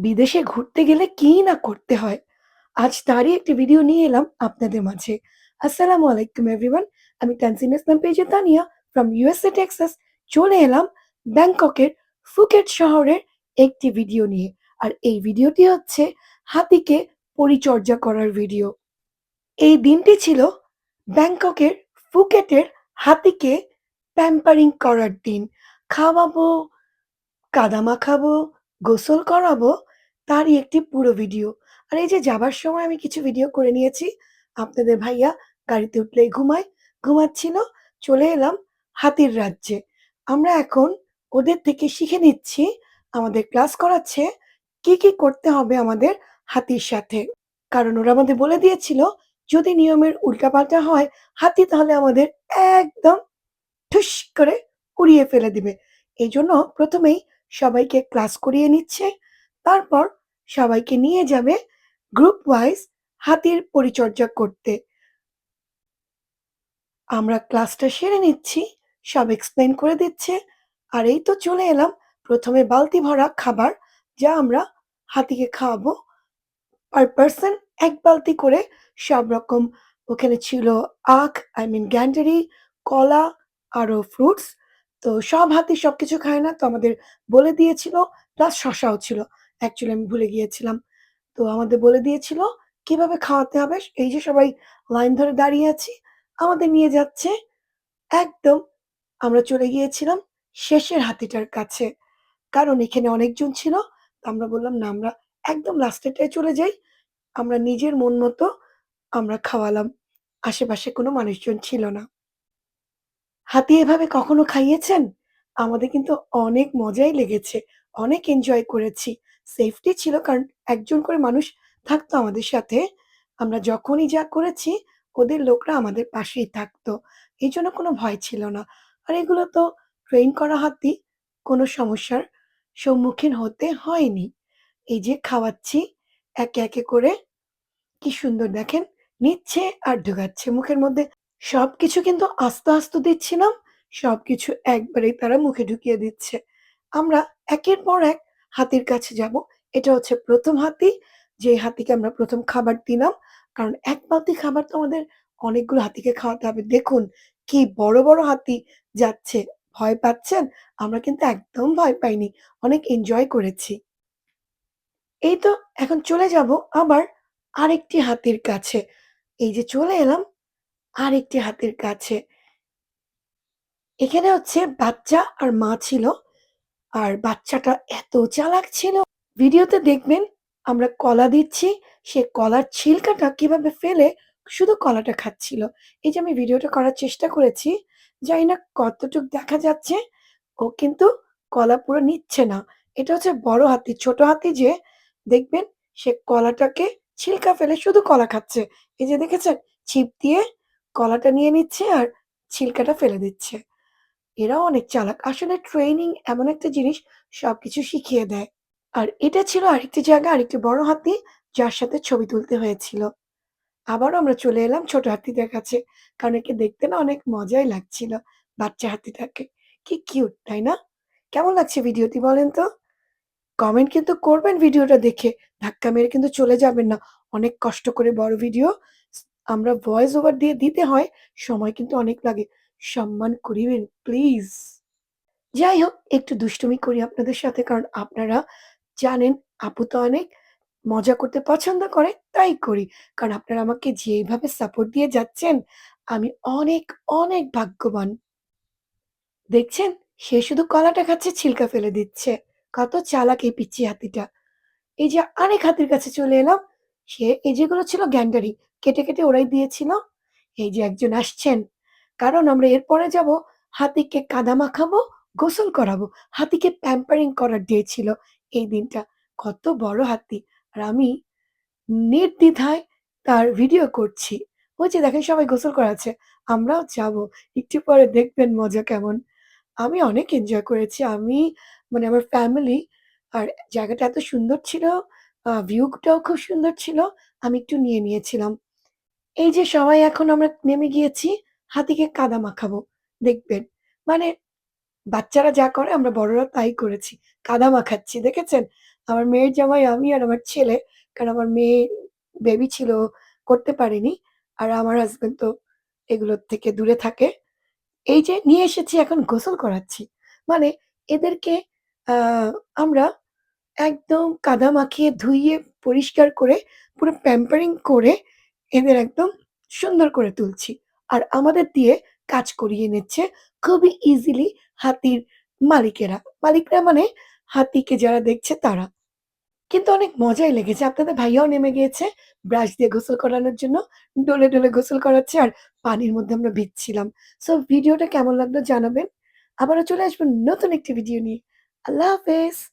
বিদেশে ঘুরতে গেলে কি না করতে হয়। আজ তারই একটি ভিডিও নিয়ে এলাম আপনাদের মাঝে। আসসালামু আলাইকুম এভরিওয়ান। আমি তানজিম ইসলাম পেজে তানিয়া ফ্রম ইউএসএ টেক্সাস চলে এলাম ব্যাংককের ফুকেট শহরের একটি ভিডিও নিয়ে। আর এই ভিডিওটি হচ্ছে হাতিকে পরিচর্যা করার ভিডিও। এই দিনটি ছিল ব্যাংককের ফুকেটের হাতিকে প্যাম্পারিং করার দিন। খাওয়াবো, কাদা মাখাবো, গোসল করাবো, তারই একটি পুরো ভিডিও। আর এই যে যাবার সময় আমি কিছু ভিডিও করে নিয়েছি। আপনাদের ভাইয়া গাড়িতে উঠলেই ঘুমায়, ঘুমাচ্ছিল। চলে এলাম হাতির রাজ্যে। আমরা এখন ওদের থেকে শিখে নিচ্ছি, আমাদের ক্লাস করাচ্ছে কি করতে হবে আমাদের হাতির সাথে। কারণ ওরা আমাদের বলে দিয়েছিল, যদি নিয়মের উল্টাপাল্টা হয়, হাতি তাহলে আমাদের একদম ঠুস করে উড়িয়ে ফেলে দিবে। এইজন্য ১ম এই সবাইকে ক্লাস করিয়ে নিচ্ছে। তারপর সবাইকে নিয়ে যাবে গ্রুপ ওয়াইজ হাতির পরিচর্যা করতে। আমরা ক্লাসটা সেরে নিচ্ছি, সব এক্সপ্লেইন করে দিচ্ছে। আর এই তো চলে এলাম ১ম এ বালতি ভরা খাবার, যা আমরা হাতিকে খাওয়াবো। পার পারসন ১ বালতি করে সব রকম। ওখানে ছিল আখ, আই মিন গ্যান্ডারি, কলা, আরো ফ্রুটস। তো সব হাতি সবকিছু খায় না। তো আমাদের বলে দিয়েছিল, প্লাস শসাও ছিল। অ্যাকচুয়ালি আমি ভুলে গিয়েছিলাম। তো আমাদের বলে দিয়েছিল কিভাবে খাওয়াতে হবে। এই যে সবাই লাইন ধরে দাঁড়িয়ে আছি, আমাদের নিয়ে যাচ্ছে একদম। আমরা চলে গিয়েছিলাম শেষের হাতিটার কাছে। কারণ এখানে অনেকজন ছিল। তো আমরা বললাম, "না, আমরা একদম লাস্টেরটায় চলে যাই।" আমরা নিজের মন মতো আমরা খাওয়ালাম। আশেপাশে কোনো মানুষজন ছিল না। হাতি এভাবে কখনো খাইয়েছেন? আমাদের কিন্তু অনেক মজাই লেগেছে। অনেক এনজয় করেছি। সেফটি ছিল, কারণ একজন করে মানুষ থাকতো আমাদের সাথে। আমরা যখনই যা করেছি, ওদের লোকরা আমাদের পাশেই থাকতো। এজন্য কোনো ভয় ছিল না। আর এগুলো তো ট্রেন করা হাতি, কোনো সমস্যার সম্মুখীন হতে হয়নি। এই যে খাওয়াচ্ছি একে করে, কি সুন্দর দেখেন, নিচ্ছে আর ঢোকাচ্ছে মুখের মধ্যে। সবকিছু কিন্তু আস্তে দিচ্ছিলাম। সবকিছু একবারেই তারা মুখে ঢুকিয়ে দিচ্ছে। আমরা একের পর এক হাতির কাছে যাব। এটা হচ্ছে ১ম হাতি, যে হাতিকে আমরা ১ম খাবার দিলাম। কারণ ১ বালতি খাবার তো আমাদের অনেকগুলো হাতিকে খাওয়াতে হবে। দেখুন কি বড় হাতি যাচ্ছে। ভয় পাচ্ছেন? আমরা কিন্তু একদম ভয় পাইনি। অনেক এনজয় করেছি। এই তো এখন চলে যাব আবার আরেকটি হাতির কাছে। এই যে চলে এলাম আরেকটি হাতির কাছে। এখানে হচ্ছে বাচ্চা আর মা ছিল। আর বাচ্চাটা এত চালাক ছিল! ভিডিওতে দেখবেন আমরা কলা দিচ্ছি, সে কলার ছিলকাটা কিভাবে ফেলে শুধু কলাটা খাচ্ছিল। এই যে আমি ভিডিওটা করার চেষ্টা করেছি, জানি না কতটুক দেখা যাচ্ছে। ও কিন্তু কলা পুরো নিচ্ছে না। এটা হচ্ছে বড় হাতি। ছোট হাতি যে দেখবেন, সে কলাটাকে ছিলকা ফেলে শুধু কলা খাচ্ছে। এই যে দেখেছেন? ছিপ দিয়ে কলাটা নিয়ে নিচ্ছে আর ছিলকাটা ফেলে দিচ্ছে। এরাও অনেক চালাক। আসলে ট্রেনিং এমন একটা জিনিস, সবকিছু শিখিয়ে দেয়। আর এটা ছিল আরেকটি জায়গা, আরেকটি বড় হাতি, যার সাথে ছবি তুলতে হয়েছিল। আবারও আমরা চলে এলাম ছোট হাতিটার কাছে। কারণ একে দেখতে না অনেক মজাই লাগছিল, বাচ্চা হাতিটাকে। কি কিউট, তাই না? কেমন লাগছে ভিডিওটি বলেন তো? কমেন্ট কিন্তু করবেন ভিডিওটা দেখে। ধাক্কা মেরে কিন্তু চলে যাবেন না। অনেক কষ্ট করে বড় ভিডিও স আমরা ভয়েস ওভার দিয়ে দিতে হয়। সময় কিন্তু অনেক লাগে। সম্মান করিবেন প্লিজ। যাই হোক, একটু দুষ্টুমি করি আপনাদের সাথে, কারণ আপনারা জানেন আপু তো অনেক মজা করতে পছন্দ করে, তাই করি। কারণ আপনারা আমাকে যেভাবে সাপোর্ট দিয়ে যাচ্ছেন, আমি অনেক ভাগ্যবান। দেখছেন? সে শুধু কলাটা খাচ্ছে, ছিলকা ফেলে দিচ্ছে। কত চালাক এই পিচ্চি হাতিটা। এই যে আরেক হাতির কাছে চলে এলাম। সে এই যেগুলো ছিল গ্যান্ডারি, কেটে ওরাই দিয়েছিল। এই যে একজন আসছেন। কারণ আমরা এরপরে যাবো হাতিকে কাদা মাখাবো, গোসল করাবো। হাতিকে প্যাম্পারিং করার ডে ছিল এই দিনটা। কত বড় হাতি! আর আমি নির্দ্বিধায় তার ভিডিও করছি। ওই যে দেখেন সবাই গোসল করাচ্ছে। আমরাও যাবো। একটু পরে দেখবেন মজা কেমন। আমি অনেক এনজয় করেছি। আমি মানে আমার ফ্যামিলি। আর জায়গাটা এত সুন্দর ছিল, ভিউটাও খুব সুন্দর ছিল। আমি একটু নিয়ে নিয়েছিলাম। এই যে সবাই এখন আমরা নেমে গিয়েছি, হাতিকে কাদা মাখাবো। দেখবেন। মানে বাচ্চারা যা করে আমরা বড়রা তাই করেছি। কাদা মাখাচ্ছি, দেখেছেন? আমার মেয়ের জামাই আমি আর আমার ছেলে। কারণ আমার মেয়ে বেবি ছিল, করতে পারেনি। আর আমার হাসব্যান্ড তো এগুলোর থেকে দূরে থাকে। এই যে নিয়ে এসেছি এখন গোসল করাচ্ছি। মানে এদেরকে আ আমরা একদম কাদা মাখিয়ে ধুইয়ে পরিষ্কার করে পুরো প্যাম্পারিং করে এদের একদম সুন্দর করে তুলছি। আর আমাদের দিয়ে কাজ করিয়ে নিচ্ছে খুবই ইজিলি হাতির মালিকেরা। মালিকরা মানে হাতিকে যারা দেখছে তারা। কিন্তু অনেক মজাই লেগেছে। আপনাদের ভাইয়াও নেমে গিয়েছে ব্রাশ দিয়ে গোসল করানোর জন্য। ডলে, ডলে গোসল করাচ্ছে আর পানির মধ্যে আমরা ভিজছিলাম। সো ভিডিওটা কেমন লাগলো জানাবেন। আবারও চলে আসবেন নতুন একটি ভিডিও নিয়ে। আল্লাহ হাফেজ।